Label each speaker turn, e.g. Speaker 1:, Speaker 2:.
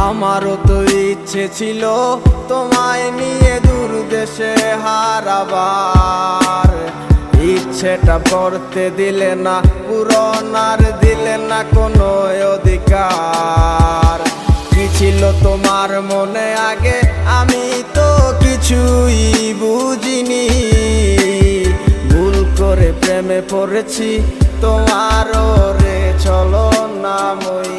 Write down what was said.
Speaker 1: আমারও তো ইচ্ছে ছিল তোমায় নিয়ে দূর দেশে হারাবার, ইচ্ছেটা করতে দিলে না, পূরণ আর দিলে না কোনো অধিকার। কি ছিল তোমার মনে আগে আমি তো কিছুই বুঝিনি, ভুল করে প্রেমে পড়েছি তোমার রে চলো না মই।